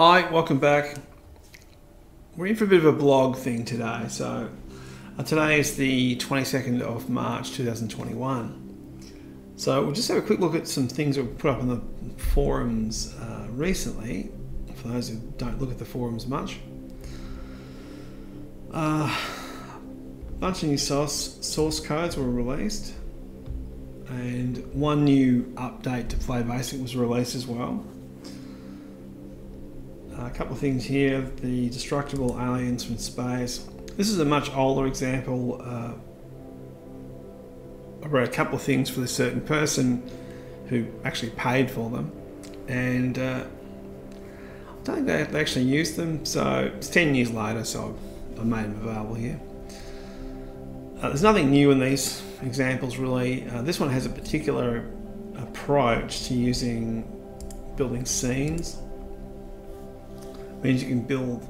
Hi, welcome back. We're in for a bit of a blog thing today. So today is the 22nd of March 2021. So we'll just have a quick look at some things that we put up on the forums recently, for those who don't look at the forums much. A bunch of new source codes were released, and one new update to PlayBASIC was released as well. A couple of things here, the Destructible aliens from space. This is a much older example. I wrote a couple of things for this certain person who actually paid for them, and I don't think they actually used them, so it's 10 years later, so I made them available here. There's nothing new in these examples really. This one has a particular approach to building scenes. Means you can build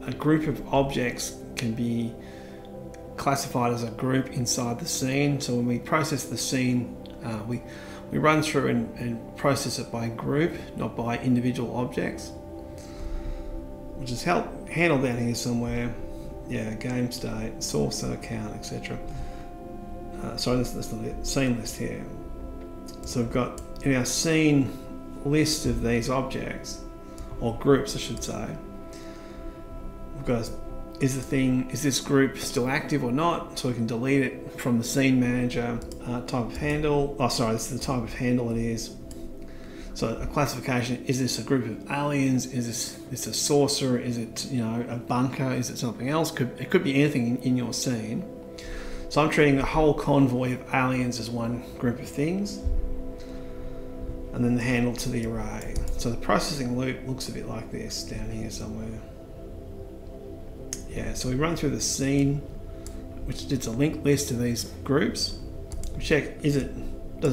a group of objects can be classified as a group inside the scene. So when we process the scene, we run through and process it by group, not by individual objects, which is handled down here somewhere. Yeah, game state, source account, etc. Sorry, that's not the scene list here. So we've got in our scene list of these objects, or groups I should say, we've got is this group still active or not, so we can delete it from the scene manager. Type of handle, this is the type of handle it is. So a classification, is this a group of aliens, is this a saucer, is it a bunker, is it something else? It could be anything in your scene. So I'm treating the whole convoy of aliens as one group of things, and then the handle to the array. So the processing loop looks a bit like this down here somewhere. Yeah, so we run through the scene, which is a linked list of these groups. We check, does it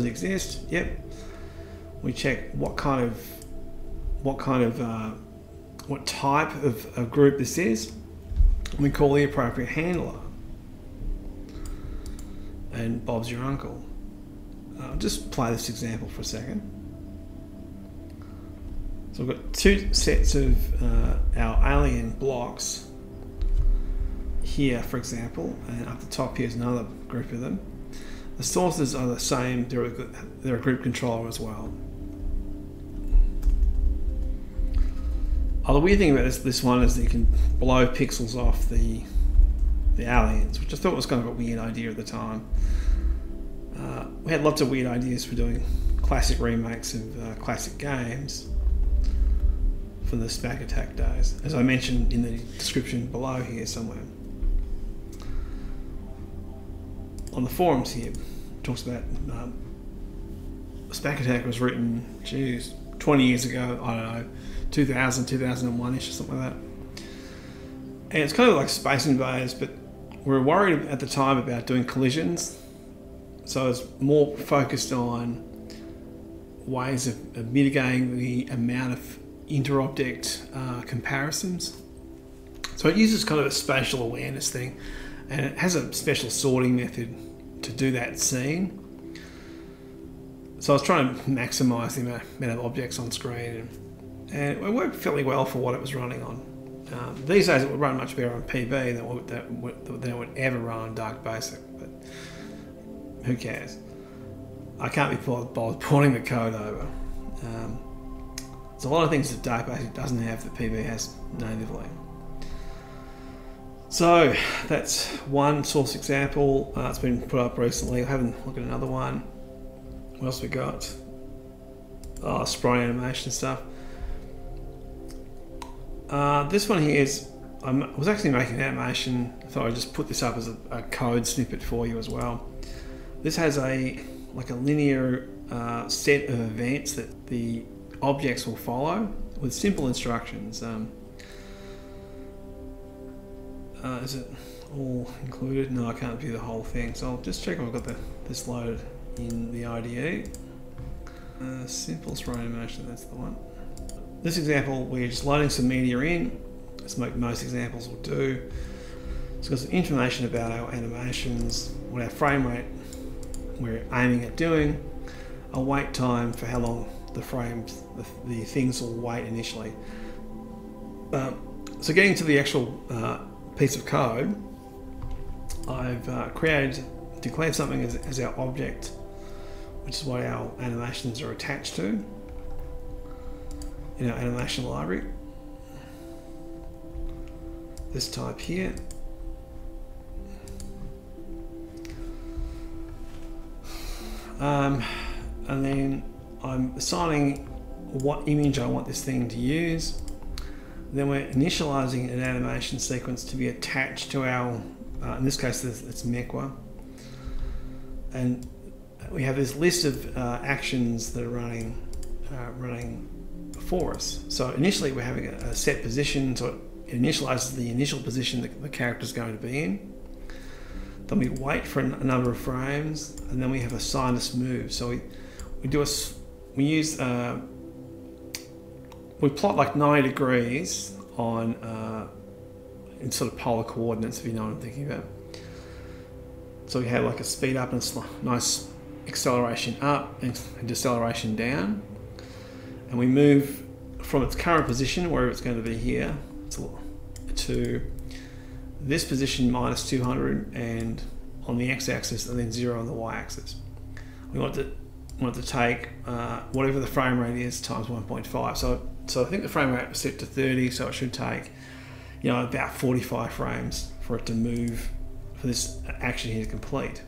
exist? Yep. We check what type of group this is. And we call the appropriate handler. And Bob's your uncle. I'll just play this example for a second. So we've got two sets of our alien blocks here, for example, and up the top here is another group of them. The sources are the same, they're a group controller as well. The weird thing about this one is that you can blow pixels off the aliens, which I thought was kind of a weird idea at the time. We had lots of weird ideas for doing classic remakes of classic games for the Spack Attack days, as I mentioned in the description below here somewhere. On the forums here, it talks about Spack Attack was written, 20 years ago, I don't know, 2000, 2001-ish or something like that. And it's kind of like Space Invaders, but we were worried at the time about doing collisions, so I was more focused on ways of mitigating the amount of inter-object comparisons. So it uses kind of a spatial awareness thing, and it has a special sorting method to do that scene. So I was trying to maximise the amount of objects on screen, and it worked fairly well for what it was running on. These days it would run much better on PB than it would ever run on Dark Basic, but who cares? I can't be bothered porting the code over. There's a lot of things that Dark Basic doesn't have that PB has natively. So that's one source example. It's been put up recently. I haven't looked at another one. What else we got? Sprite animation stuff. This one here is, I was actually making an animation. I thought I'd just put this up as a code snippet for you as well. This has a linear set of events that the objects will follow with simple instructions. Is it all included? No, I can't view the whole thing, so I'll just check if I've got this loaded in the IDE. Simple Sprite animation, that's the one. This example, we're just loading some media in, as most examples will do. It's got some information about our animations, what our frame rate we're aiming at doing, a wait time for how long the frames, the things will wait initially. So getting to the actual piece of code, I've declared something as our object, which is what our animations are attached to in our animation library. This type here. And then I'm assigning what image I want this thing to use. Then we're initializing an animation sequence to be attached to our, in this case it's Mekwa. And we have this list of actions that are running for us. So initially we're having a set position, so it initializes the initial position that the character is going to be in. Then we wait for a number of frames, and then we have a sinus move. So we plot like 90 degrees on in sort of polar coordinates, if you know what I'm thinking about. So we have like a speed up and a nice acceleration up and deceleration down, and we move from its current position, wherever it's going to be here, to this position minus 200 and on the x-axis, and then 0 on the y-axis. We want to take whatever the frame rate is times 1.5. So I think the frame rate was set to 30, so it should take, you know, about 45 frames for it to move, for this action here to complete.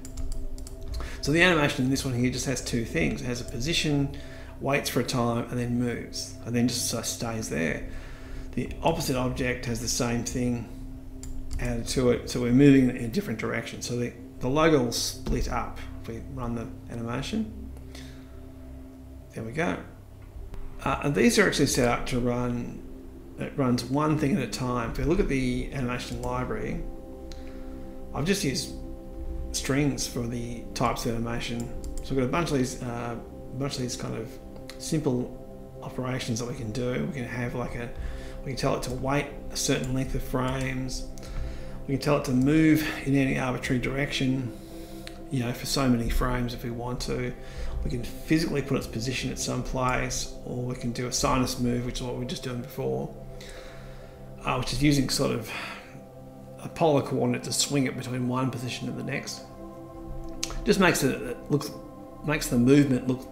So the animation in this one here just has two things. It has a position, waits for a time, and then moves, and then just stays there. The opposite object has the same thing added to it, so we're moving in a different direction. So the logo will split up if we run the animation. There we go. And these are actually set up to run, it runs one thing at a time. If we look at the animation library, I've just used strings for the types of animation. So we've got a bunch of these kind of simple operations that we can do. We can have we can tell it to wait a certain length of frames. We can tell it to move in any arbitrary direction, you know, for so many frames if we want to. We can physically put its position at some place, or we can do a sinus move, which is what we were just doing before, which is using sort of a polar coordinate to swing it between one position and the next. Just makes makes the movement look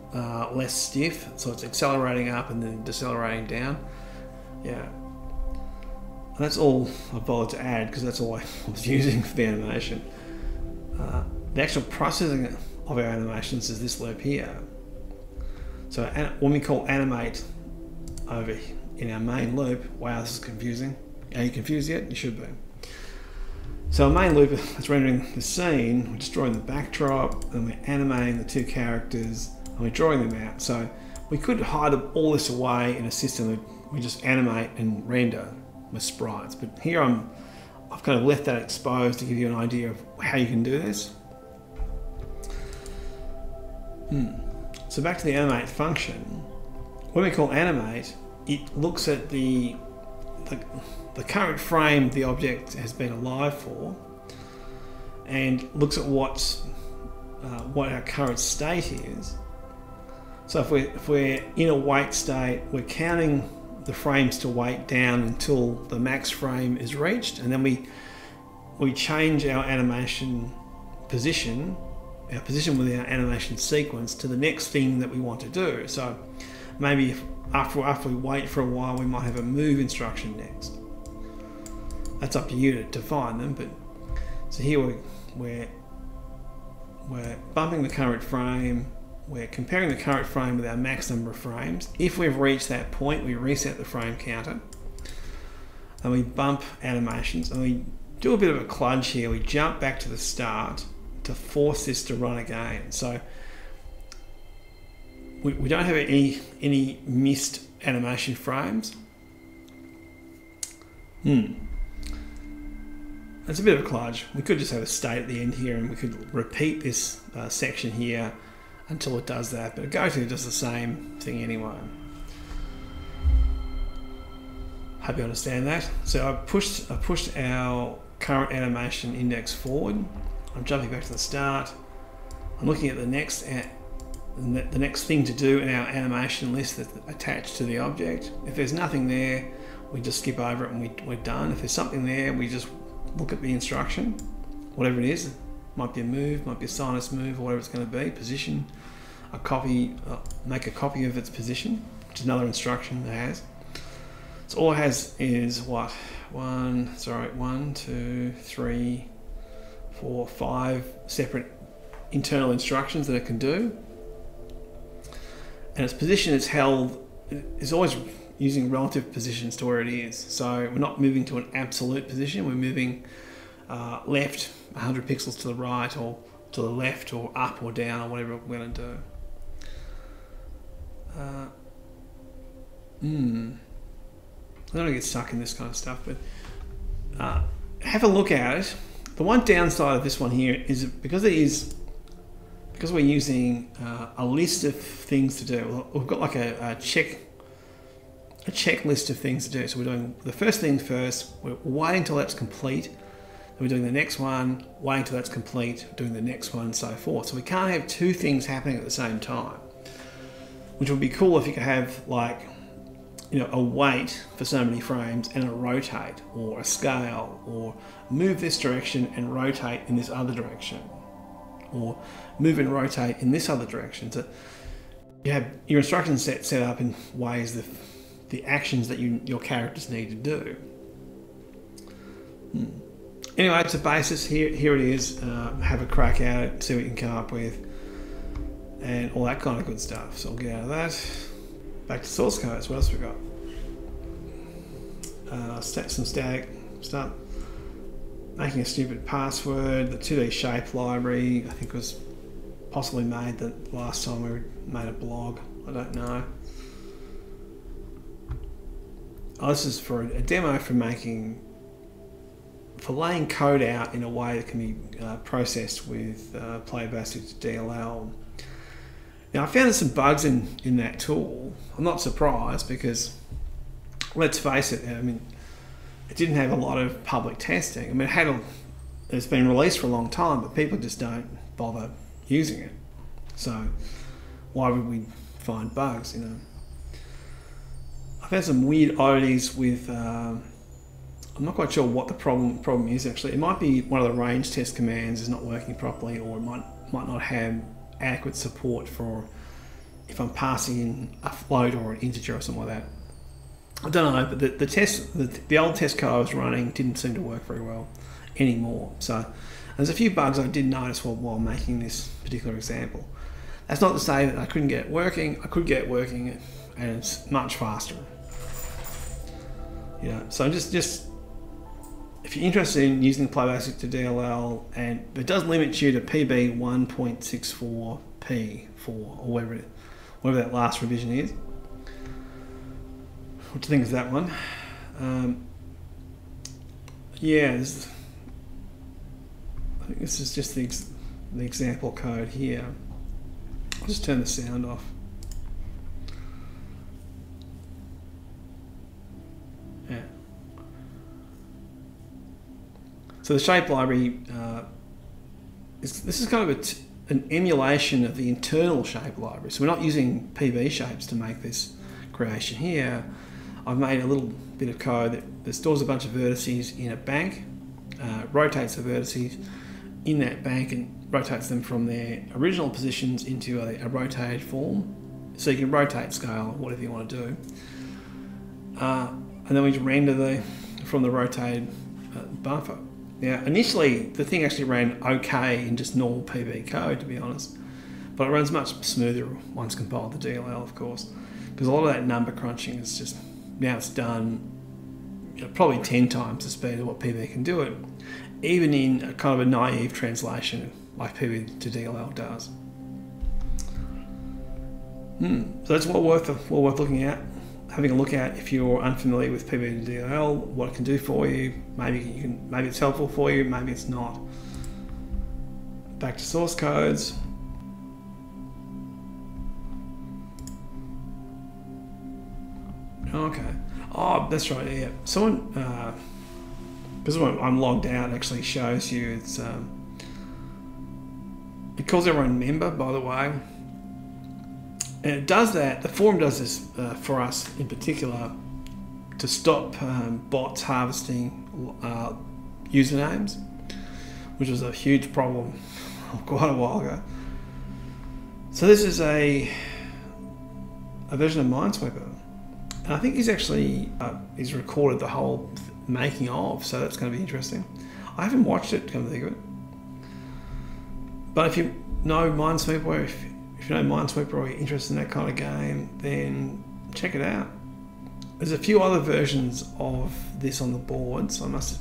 less stiff, so it's accelerating up and then decelerating down. Yeah, and that's all I bothered to add because that's all I was using for the animation. The actual processing of our animations is this loop here. So when we call animate over in our main loop, wow, this is confusing. Are you confused yet? You should be. So our main loop is rendering the scene, we're just drawing the backdrop, and we're animating the two characters, and we're drawing them out. So we could hide all this away in a system that we just animate and render with sprites. But here I've kind of left that exposed to give you an idea of how you can do this. So back to the animate function. When we call animate, it looks at the current frame the object has been alive for, and looks at what our current state is. So if we're in a wait state, we're counting the frames to wait down until the max frame is reached, and then we change our animation position, our position within our animation sequence, to the next thing that we want to do. So maybe after we wait for a while, we might have a move instruction next. That's up to you to define them, but so here we're bumping the current frame, we're comparing the current frame with our max number of frames. If we've reached that point, we reset the frame counter, and we bump animations, and we do a bit of a kludge here. We jump back to the start to force this to run again. So we don't have any missed animation frames. That's a bit of a kludge. We could just have a state at the end here, and we could repeat this section here until it does that, but it goes through just the same thing anyway. Hope you understand that. So I pushed our current animation index forward. I'm jumping back to the start. I'm looking at the next the next thing to do in our animation list that's attached to the object. If there's nothing there, we just skip over it and we're done. If there's something there, we just look at the instruction, whatever it is. Might be a move, might be a sinus move, or whatever it's going to be. Position, a copy, make a copy of its position, which is another instruction it has. So all it has is what? 1, 2, 3, 4, 5 separate internal instructions that it can do. And its position is held, is always using relative positions to where it is. So we're not moving to an absolute position, we're moving left 100 pixels to the right, or to the left, or up or down, or whatever we're going to do. I don't want to get stuck in this kind of stuff, but have a look at it. The one downside of this one here is because we're using a list of things to do. We've got like a checklist of things to do. So we're doing the first thing first. We're waiting till that's complete. Then we're doing the next one, waiting till that's complete, doing the next one, and so forth. So we can't have two things happening at the same time. Which would be cool if you could have, like, a wait for so many frames and a rotate, or a scale, or move this direction and rotate in this other direction, or move and rotate in this other direction. So you have your instruction set up in ways that the actions that your characters need to do. Anyway, it's a basis. Here it is. Have a crack at it, see what you can come up with, and all that kind of good stuff. So I'll get out of that. Back to source codes. What else we got? Some static stuff. Making a stupid password. The 2D shape library, I think, was possibly made the last time we made a blog. I don't know. Oh, this is for a demo for laying code out in a way that can be processed with PlayBASIC DLL. Now, I found there's some bugs in that tool. I'm not surprised because, let's face it, I mean, it didn't have a lot of public testing. I mean, it's been released for a long time, but people just don't bother using it. So why would we find bugs, I've had some weird oddities with, I'm not quite sure what the problem is actually. It might be one of the range test commands is not working properly, or it might not have adequate support for if I'm passing in a float or an integer or something like that. I don't know, but the old test code I was running didn't seem to work very well anymore. So there's a few bugs I did notice while making this particular example. That's not to say that I couldn't get it working. I could get it working, and it's much faster. So just if you're interested in using PlayBASIC to DLL, and it does limit you to PB1.64P4 or whatever that last revision is. What do you think of that one? Yeah, I think this is just the example code here. I'll just turn the sound off. Yeah. So the shape library, this is kind of an emulation of the internal shape library. So we're not using PB shapes to make this creation here. I've made a little bit of code that stores a bunch of vertices in a bank, rotates the vertices in that bank and rotates them from their original positions into a rotated form. So you can rotate, scale, whatever you want to do. And then we just render from the rotated buffer. Now, initially, the thing actually ran okay in just normal PB code, to be honest, but it runs much smoother once compiled to DLL, of course, because a lot of that number crunching is just, now it's done probably 10 times the speed of what PB can do it, even in a kind of a naive translation like PB to DLL does. So that's well worth looking at. Having a look at if you're unfamiliar with PB to DLL, what it can do for you. Maybe it's helpful for you, maybe it's not. Back to source codes. Okay. Oh, that's right. Yeah. Someone, because when I'm logged out, it actually shows you it's. It calls everyone member, by the way. And it does that, the forum does this for us in particular to stop bots harvesting usernames, which was a huge problem quite a while ago. So this is a version of Minesweeper. And I think he's actually he's recorded the whole making of, so that's going to be interesting. I haven't watched it, come to think of it. But if you know Minesweeper, if you know Minesweeper or you're interested in that kind of game, then check it out. There's a few other versions of this on the board, so I must,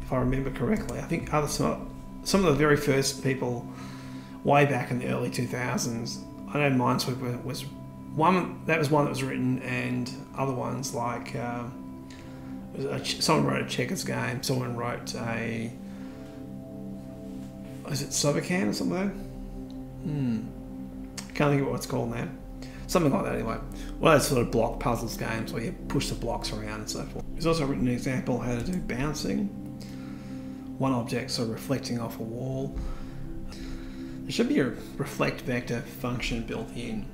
if I remember correctly, I think some of the very first people way back in the early 2000s, I know Minesweeper was one that was written, and other ones like someone wrote a checkers game, someone wrote a, is it Sobercan or something? Can't think of what it's called now. Something like that anyway. One of those sort of block puzzles games where you push the blocks around and so forth. He's also written an example how to do bouncing. One object sort of reflecting off a wall. There should be a reflect vector function built in.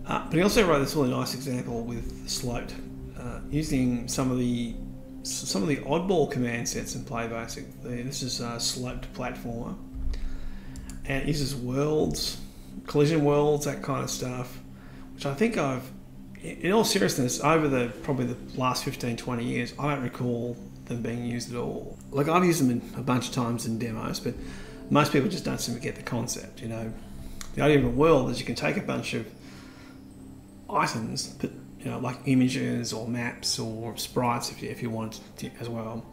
But he also wrote this really nice example with sloped, using some of the oddball command sets in PlayBASIC. This is a sloped platformer, and it uses worlds, collision worlds, that kind of stuff, which I think in all seriousness, over probably the last 15-20 years, I don't recall them being used at all. Like, I've used them a bunch of times in demos, but most people just don't seem to get the concept, you know. The idea of a world is you can take a bunch of items, but, you know, like images or maps or sprites if you want to, as well,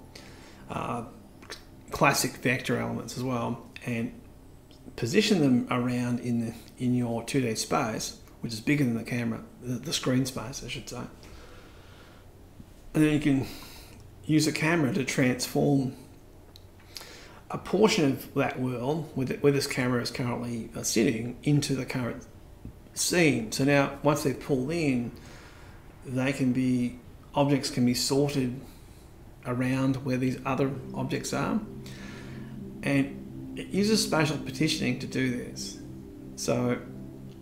classic vector elements as well, and position them around in your 2D space, which is bigger than the camera, the screen space, I should say. And then you can use a camera to transform a portion of that world where this camera is currently sitting into the current scene. So now, once they're pulled in, objects can be sorted around where these other objects are, and it uses spatial partitioning to do this. So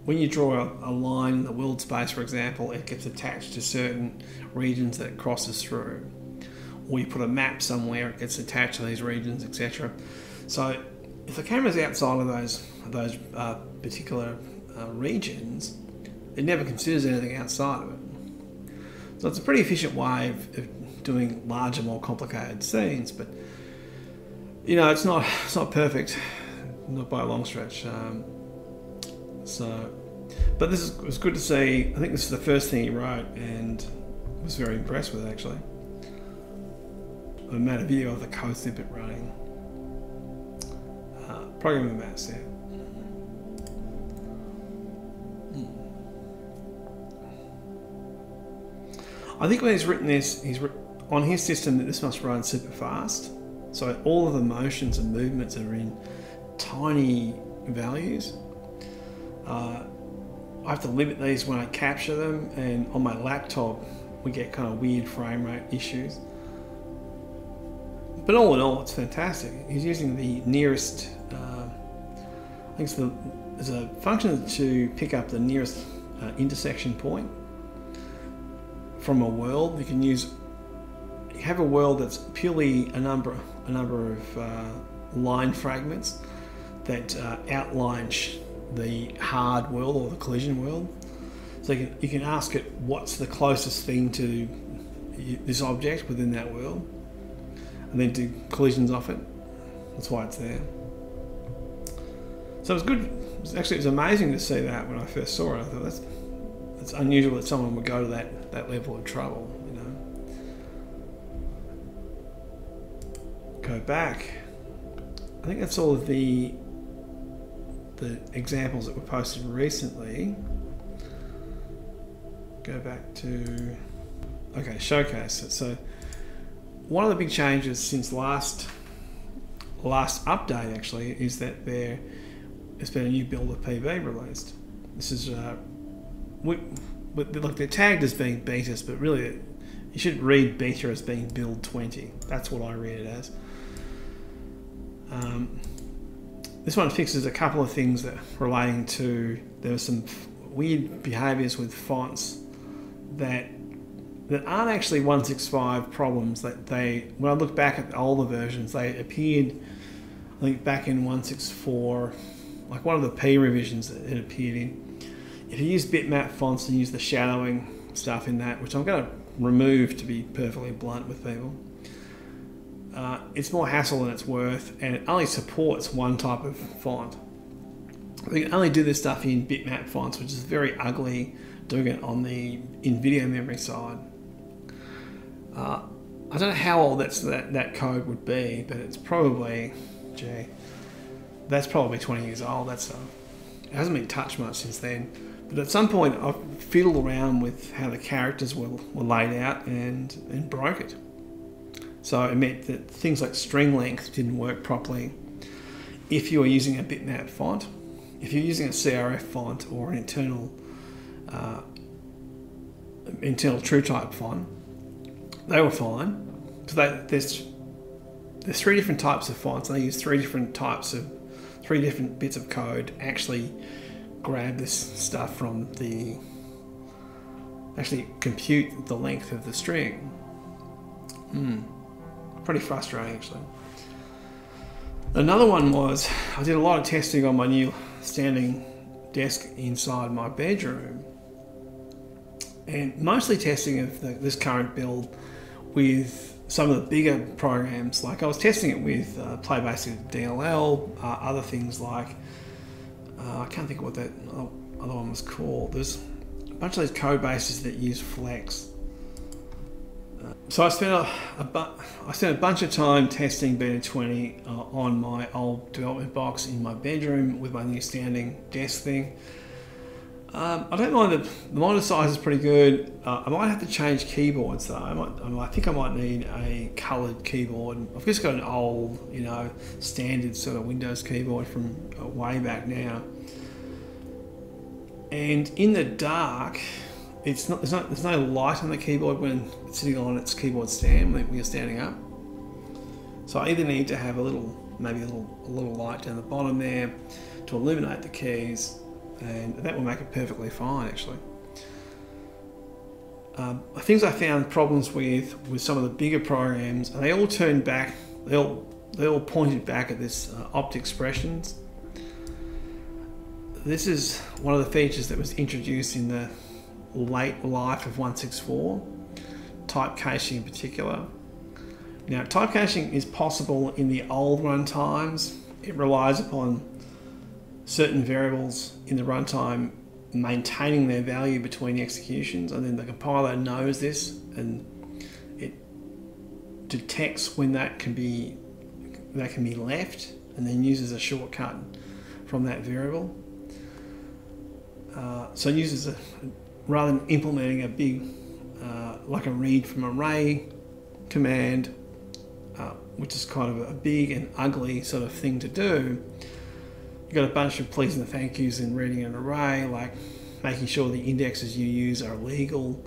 when you draw a line in the world space, for example, it gets attached to certain regions that it crosses through. Or you put a map somewhere, it gets attached to these regions, etc. So if the camera's outside of those particular regions, it never considers anything outside of it. So it's a pretty efficient way of doing larger, more complicated scenes, but you know, it's not perfect, not by a long stretch. But it was good to see. I think this is the first thing he wrote, and I was very impressed with it, actually. I made a video of the code snippet running. Programming maths, yeah. I think when he's written this, on his system that this must run super fast. So all of the motions and movements are in tiny values. I have to limit these when I capture them, and on my laptop we get kind of weird frame rate issues. But all in all, it's fantastic. He's using the nearest, I think there's a function to pick up the nearest intersection point from a world. You have a world that's purely a number of line fragments that outline the hard world or the collision world. So you can ask it what's the closest thing to this object within that world, and then do collisions off it. That's why it's there. So it was good. It was amazing to see that when I first saw it. I thought that's unusual that someone would go to that level of trouble, you know. Go back. I think that's all of the examples that were posted recently. Go back to, okay, showcase. So one of the big changes since last update actually is that there's been a new build of PB released. This is look, they're tagged as being betas, but really you should read beta as being build 20. That's what I read it as. this one fixes a couple of things that relating to, there were some weird behaviors with fonts that aren't actually 1.65 problems. That when I look back at the older versions, they appeared, I think back in 1.64, like one of the P revisions that it appeared in. If you use bitmap fonts and use the shadowing stuff in that, which I'm going to remove to be perfectly blunt with people, it's more hassle than it's worth, and it only supports one type of font. We can only do this stuff in bitmap fonts, which is very ugly doing it on the NVIDIA memory side. I don't know how old that code would be, but it's probably, that's probably 20 years old. It hasn't been touched much since then. But at some point, I fiddled around with how the characters were laid out and broke it. So it meant that things like string length didn't work properly if you were using a bitmap font. If you're using a CRF font or an internal TrueType font, they were fine. So there's 3 different types of fonts, and they use 3 different bits of code to actually grab this stuff from actually compute the length of the string. Pretty frustrating, actually. Another one was, I did a lot of testing on my new standing desk inside my bedroom, and mostly testing of this current build with some of the bigger programs. Like I was testing it with PlayBASIC DLL, other things like, I can't think of what that other one was called. There's a bunch of those code bases that use Flex. So I spent a bunch of time testing Beta20 on my old development box in my bedroom with my new standing desk thing. I don't mind the monitor size is pretty good. I might have to change keyboards though. I think I might need a coloured keyboard. I've just got an old, standard sort of Windows keyboard from way back now. And in the dark, there's no light on the keyboard when it's sitting on its keyboard stand when you're standing up. So I either need to have maybe a little light down the bottom there to illuminate the keys, and that will make it perfectly fine, actually. Things I found problems with some of the bigger programs, and they all turned back. They all pointed back at this opt expressions. This is one of the features that was introduced in the late life of 1.64, type caching in particular. Now, type caching is possible in the old runtimes. It relies upon certain variables in the runtime maintaining their value between executions, and then the compiler knows this and it detects when that can be left, and then uses a shortcut from that variable. So it uses rather than implementing a big, like a read from array command, which is kind of a big and ugly sort of thing to do. You've got a bunch of please and thank yous in reading an array, like making sure the indexes you use are legal,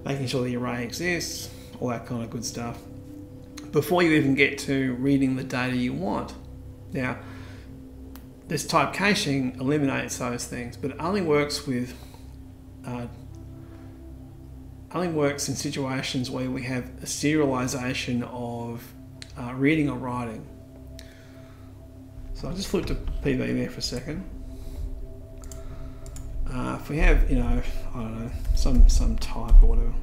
making sure the array exists, all that kind of good stuff, before you even get to reading the data you want. Now, this type caching eliminates those things, but it only works in situations where we have a serialization of reading or writing. So I'll just flip to PB there for a second. If we have, I don't know, some type or whatever.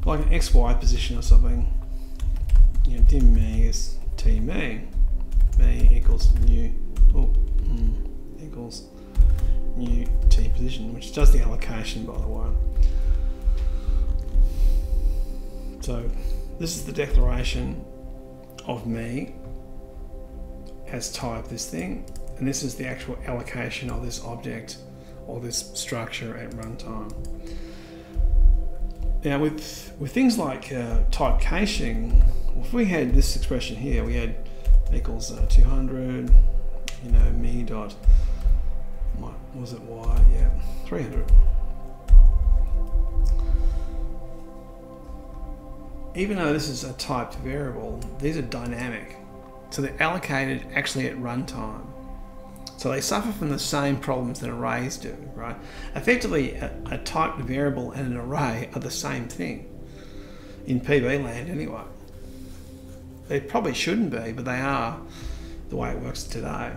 Like an XY position or something. Dim me is T me. Me equals new. Equals new T position, which does the allocation, by the way. So this is the declaration of me as type this thing, and this is the actual allocation of this object or this structure at runtime. Now with things like type caching, if we had this expression here, we had equals 200, me dot, was it y? Yeah, 300. even though this is a typed variable, these are dynamic. So they're allocated actually at runtime. So they suffer from the same problems that arrays do, right? Effectively, a typed variable and an array are the same thing. In PB land anyway. They probably shouldn't be, but they are the way it works today.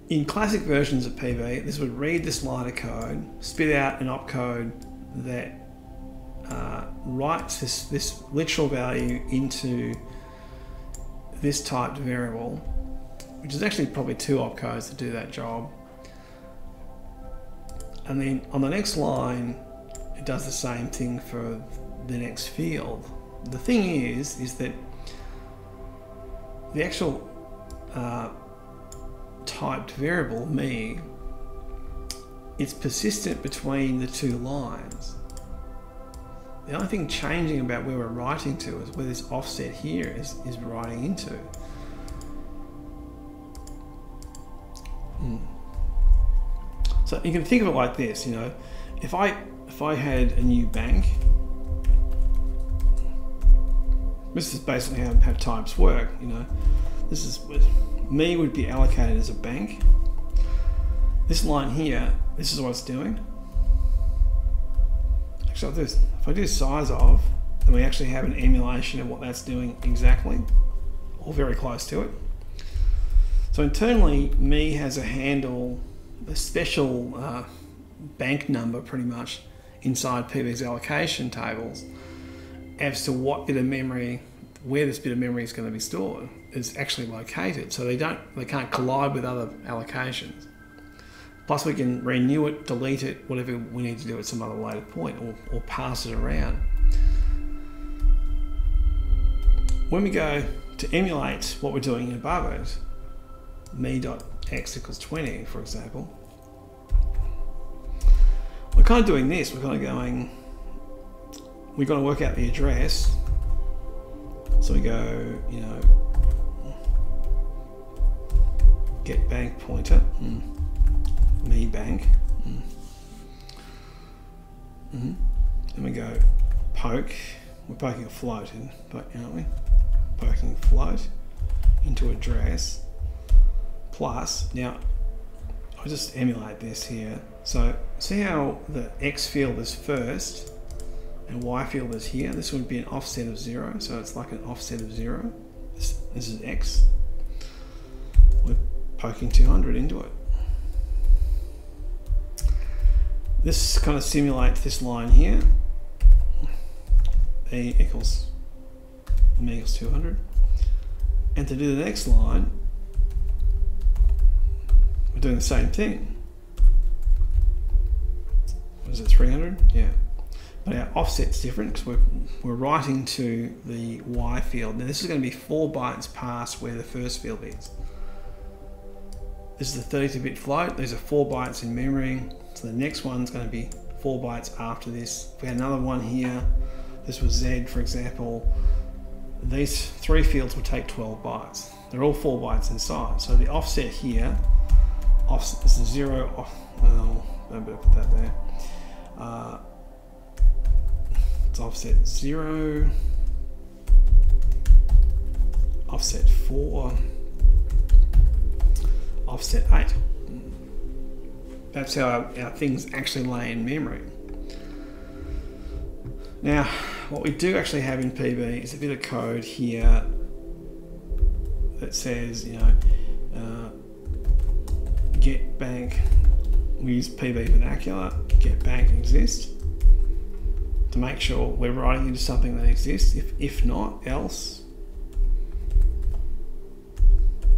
In classic versions of PB, this would read this line of code, spit out an opcode that writes this literal value into this typed variable, which is actually probably 2 opcodes to do that job. And then on the next line, it does the same thing for the next field. The thing is that the actual typed variable, me, it's persistent between the 2 lines. The only thing changing about where we're writing to is where this offset here is writing into. So you can think of it like this, you know, if I had a new bank, this is basically how types work, you know. This is me would be allocated as a bank. This line here, this is what it's doing. Actually, if I do size of, then we actually have an emulation of what that's doing exactly, or very close to it. So internally, me has a handle, a special bank number pretty much inside PB's allocation tables as to what bit of memory, where this bit of memory is going to be stored, is actually located. So they can't collide with other allocations. Plus we can renew it, delete it, whatever we need to do at some other later point, or pass it around. When we go to emulate what we're doing above it, me.x equals 20, for example, we're kind of doing this. We're kind of going, we've got to work out the address. So we go, you know, get bank pointer, me bank, and we go poke. We're poking a float in, aren't we? Poking float into address plus. Now I'll just emulate this here. So see how the X field is first and Y field is here. This would be an offset of 0, so it's like an offset of 0. This is X. We're poking 200 into it. This kind of simulates this line here. Me equals 200. And to do the next line, we're doing the same thing. What is it, 300? Yeah. But our offset's different because we're writing to the Y field. Now this is going to be 4 bytes past where the first field is. This is a 32-bit float. These are 4 bytes in memory. So the next one's going to be 4 bytes after this. If we had another one here, this was Z, for example, these 3 fields would take 12 bytes. They're all 4 bytes inside. So the offset here, this is 0, I better put that there. It's offset 0, offset 4, offset 8. That's how our things actually lay in memory. Now, what we do actually have in PB is a bit of code here that says, you know, get bank, we use PB vernacular, get bank exist, to make sure we're writing into something that exists. If not, else,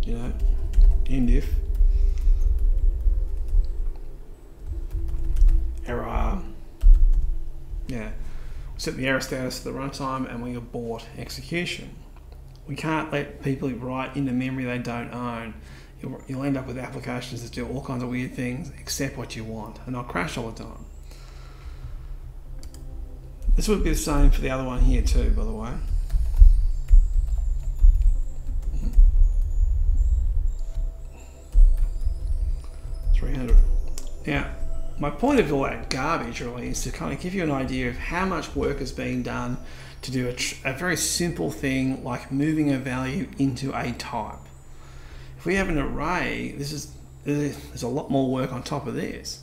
you know, end if, error, yeah. Set the error status to the runtime and we abort execution. We can't let people write into memory they don't own. You'll end up with applications that do all kinds of weird things except what you want, and they'll crash all the time. This would be the same for the other one here too, by the way. $300. Now, my point of all that garbage really is to kind of give you an idea of how much work is being done to do a very simple thing like moving a value into a type. If we have an array, there's a lot more work on top of this.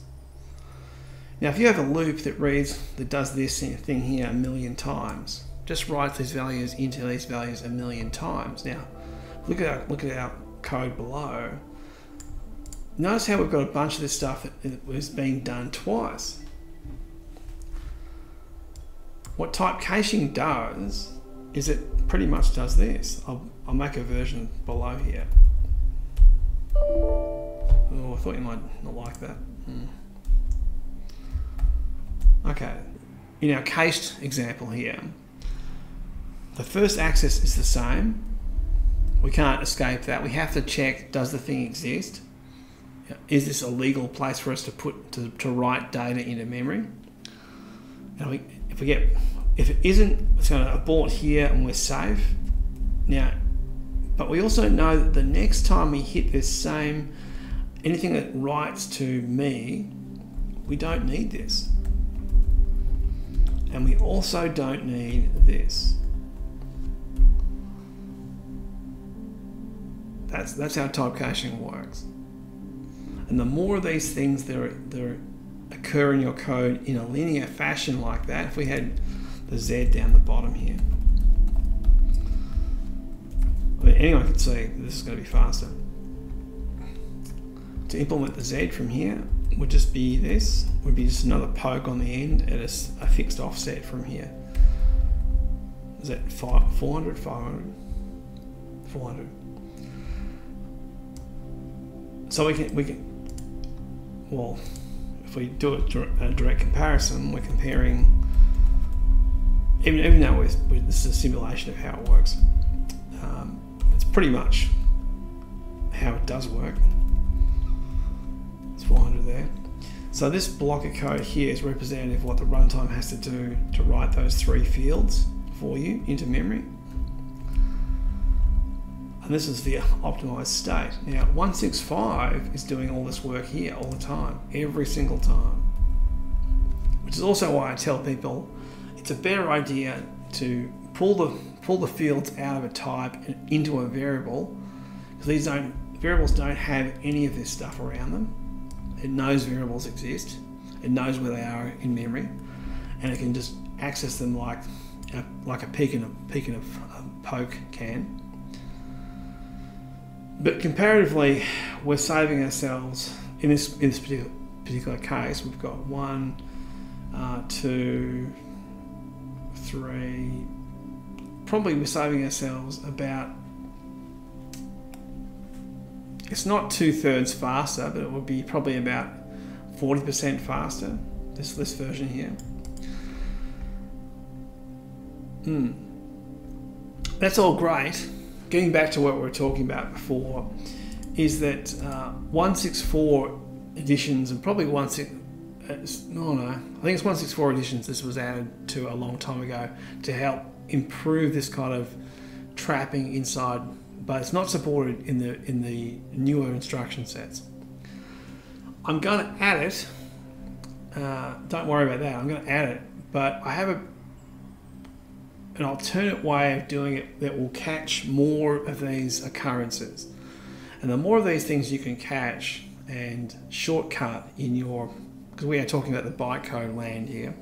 Now, if you have a loop that does this thing here a million times, just write these values into these values a million times. Now, look at our code below. Notice how we've got a bunch of this stuff that was being done twice. What type caching does is it pretty much does this. I'll make a version below here. Oh, I thought you might not like that. Okay, in our cached example here, the first access is the same. We can't escape that. We have to check, does the thing exist? Is this a legal place for us to write data into memory? And if it isn't, it's going to abort here and we're safe. Now, but we also know that the next time we hit this same, anything that writes to me, we don't need this. And we also don't need this. That's how type caching works. And the more of these things that occur in your code in a linear fashion like that, if we had the Z down the bottom here, I mean, anyone could see this is going to be faster. To implement the Z from here would just be this, would be just another poke on the end at a fixed offset from here. Is that 400, 500, 400? So we can, well, if we do a direct comparison, we're comparing, even though this is a simulation of how it works, it's pretty much how it does work. It's 400 there. So this block of code here is representative of what the runtime has to do to write those three fields for you into memory. And this is the optimized state. Now, 165 is doing all this work here all the time, every single time. Which is also why I tell people it's a better idea to pull the fields out of a type and into a variable, because variables don't have any of this stuff around them. It knows variables exist. It knows where they are in memory, and it can just access them like a peek in a poke can. But comparatively, we're saving ourselves in this particular case. We've got 1, 2, 3. Probably we're saving ourselves about. It's not 2/3 faster, but it would be probably about 40% faster. This version here. That's all great. Getting back to what we were talking about before, is that 164 editions and probably I think it's 164 editions. This was added to a long time ago to help improve this kind of trapping inside, but it's not supported in the newer instruction sets. I'm going to add it. Don't worry about that. I'm going to add it, but I have an alternate way of doing it that will catch more of these occurrences. And the more of these things you can catch and shortcut in your, because we are talking about the bytecode land here,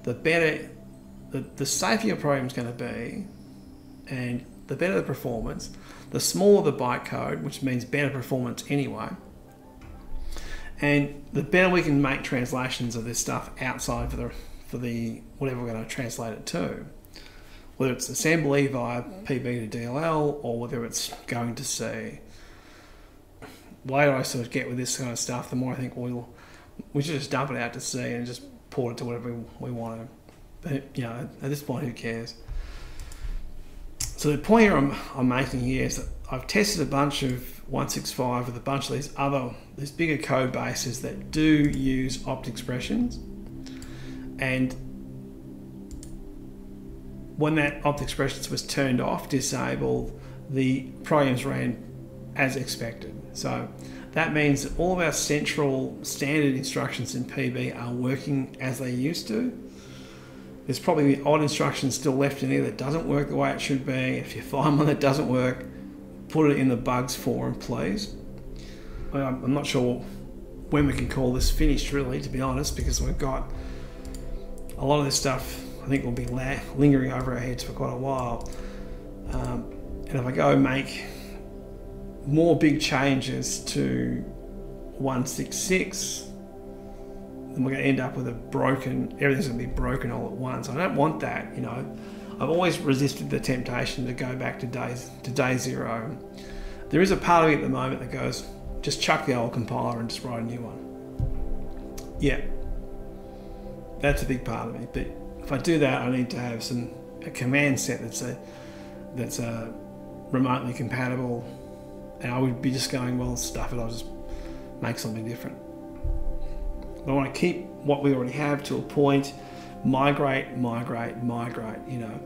the better, the safer your program is going to be, and the better the performance. The smaller the bytecode, which means better performance anyway, and the better we can make translations of this stuff outside for the whatever we're going to translate it to. Whether it's assembly via PB to DLL, or whether it's going to C. The later I sort of get with this kind of stuff, the more I think we should just dump it out to C and just port it to whatever we want to. But you know, at this point, who cares? So the point here I'm making here is that I've tested a bunch of 165 with a bunch of these bigger code bases that do use opt expressions, and when that opt expressions was turned off, disabled, the programs ran as expected. So that means that all of our central standard instructions in PB are working as they used to. There's probably odd instructions still left in here that doesn't work the way it should be. If you find one that doesn't work, put it in the bugs forum, please. I'm not sure when we can call this finished, really, to be honest, because we've got a lot of this stuff I think will be lingering over our heads for quite a while. And if I go make more big changes to 1.66, then we're going to end up with everything's going to be broken all at once. I don't want that, you know. I've always resisted the temptation to go back to day zero. There is a part of me at the moment that goes, just chuck the old compiler and just write a new one. Yeah, that's a big part of me. But if I do that, I need to have a command set that's remotely compatible, and I would be just going, well, stuff it, I'll just make something different. I want to keep what we already have to a point, migrate, you know.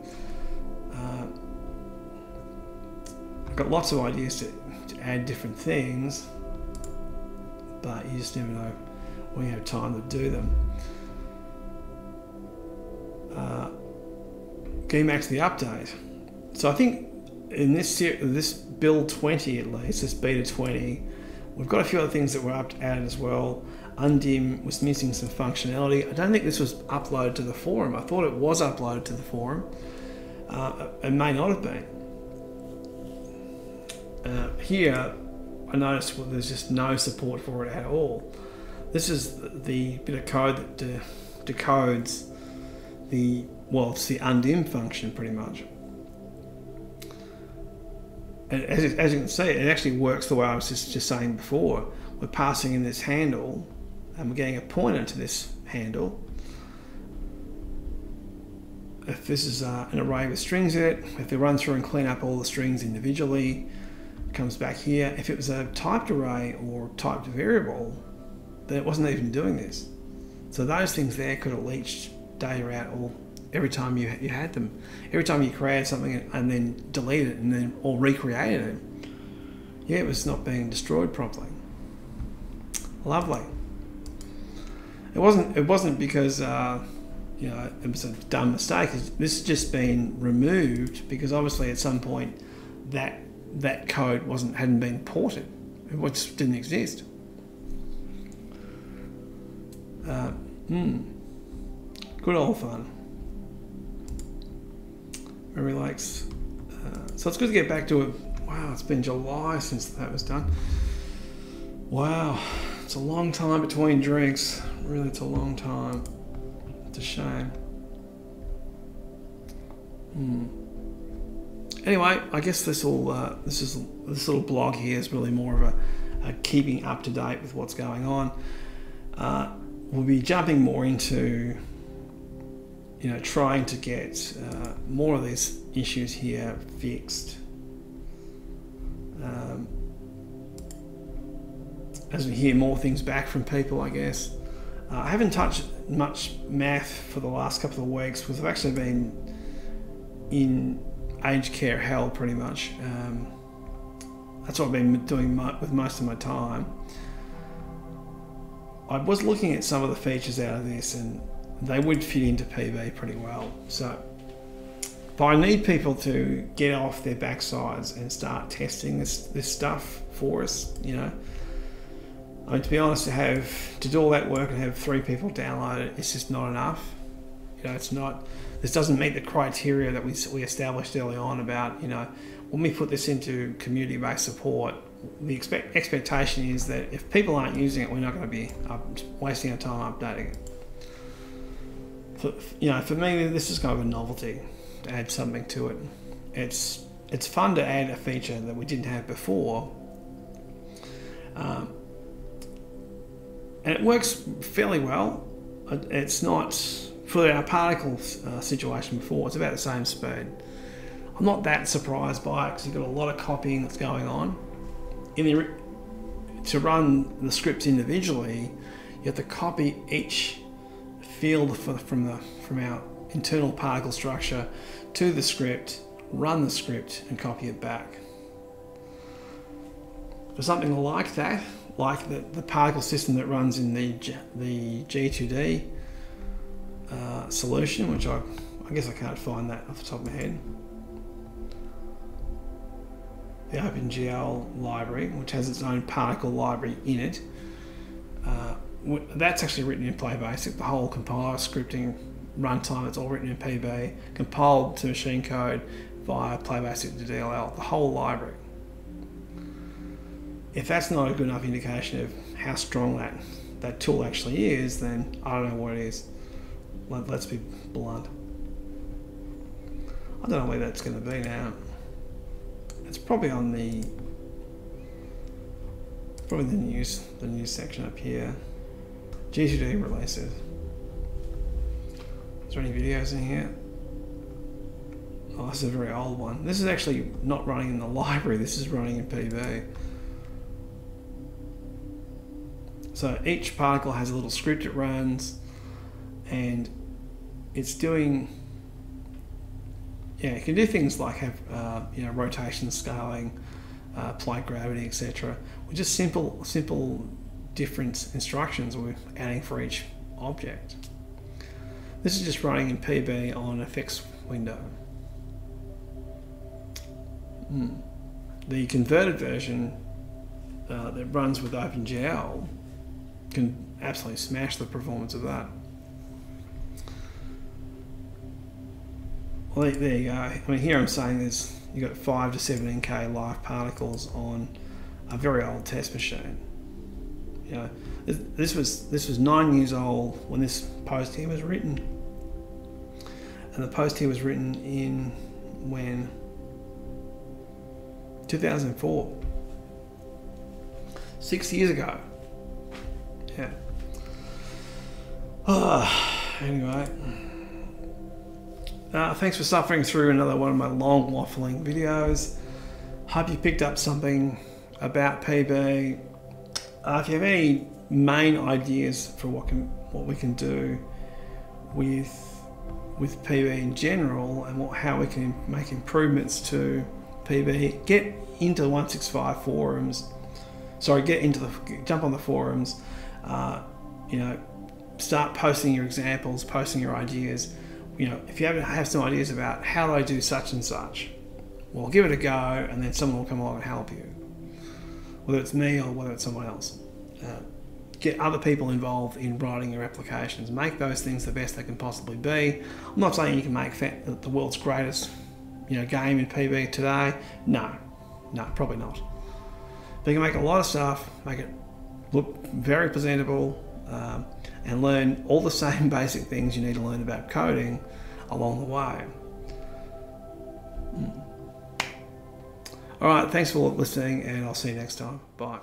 I've got lots of ideas to add different things, but you just never know when you have time to do them. Getting back to the update. So I think in this build 20 at least, this beta 20, we've got a few other things that were added as well. Undim was missing some functionality. I don't think this was uploaded to the forum. I thought it was uploaded to the forum. It may not have been. Here, I noticed there's just no support for it at all. This is the bit of code that decodes it's the undim function pretty much. And as you can see, it actually works the way I was just saying before. We're passing in this handle, and we're getting a pointer to this handle. If this is an array with strings in it, if we run through and clean up all the strings individually, it comes back here. If it was a typed array or typed variable, then it wasn't even doing this. So those things there could have leached data out every time you had them. Every time you created something and then deleted it or recreated it, yeah, it was not being destroyed properly. Lovely. It wasn't because you know, it was a dumb mistake. This has just been removed because obviously at some point that code hadn't been ported. It just didn't exist. Good old fun. Very likes. So it's good to get back to it. Wow, it's been July since that was done. Wow, it's a long time between drinks. Really, it's a long time. It's a shame. Anyway, I guess this little blog here is really more of a keeping up to date with what's going on. We'll be jumping more into, you know, trying to get more of these issues here fixed. As we hear more things back from people, I guess. I haven't touched much math for the last couple of weeks because I've actually been in aged care hell pretty much. That's what I've been doing with most of my time. I was looking at some of the features out of this and they would fit into PB pretty well. So, but I need people to get off their backsides and start testing this stuff for us, you know. I mean, to be honest, to do all that work and have 3 people download it, it's just not enough. You know, it's not. This doesn't meet the criteria that we established early on about, you know, when we put this into community-based support, the expectation is that if people aren't using it, we're not going to be wasting our time updating it. You know, for me, this is kind of a novelty to add something to it. It's fun to add a feature that we didn't have before. And it works fairly well. It's not, for our particle situation before, it's about the same speed. I'm not that surprised by it because you've got a lot of copying that's going on. To run the scripts individually, you have to copy each field from our internal particle structure to the script, run the script, and copy it back. For something like that, like the particle system that runs in the G2D solution, which I guess I can't find that off the top of my head. The OpenGL library, which has its own particle library in it. That's actually written in PlayBASIC. The whole compiler, scripting, runtime, it's all written in PB, compiled to machine code via PlayBASIC to DLL, the whole library. If that's not a good enough indication of how strong that tool actually is, then I don't know what it is. Let's be blunt. I don't know where that's going to be now. It's probably on the news section up here. G2D releases. Is there any videos in here? Oh, this is a very old one. This is actually not running in the library. This is running in PB. So each particle has a little script it runs, and it's doing. Yeah, it can do things like have rotation, scaling, plate gravity, etc. With just simple different instructions we're adding for each object. This is just running in PB on effects window. The converted version that runs with OpenGL can absolutely smash the performance of that. Well, there you go. I mean, here I'm saying you've got 5 to 17K live particles on a very old test machine. You know, this was 9 years old when this post here was written, and the post here was written in 2004, 6 years ago. Yeah. Anyway. Thanks for suffering through another one of my long waffling videos. Hope you picked up something about PB. If you have any main ideas for what we can do with PB in general and how we can make improvements to PB, get into the 165 forums. Sorry, jump on the forums. Start posting your examples, posting your ideas. If you have some ideas about how do I do such and such, well, give it a go, and then someone will come along and help you. Whether it's me or whether it's someone else. Get other people involved in writing your applications. Make those things the best they can possibly be. I'm not saying you can make the world's greatest, game in PB today. No, probably not. But you can make a lot of stuff, make it look very presentable, and learn all the same basic things you need to learn about coding along the way. All right, thanks for listening, and I'll see you next time. Bye.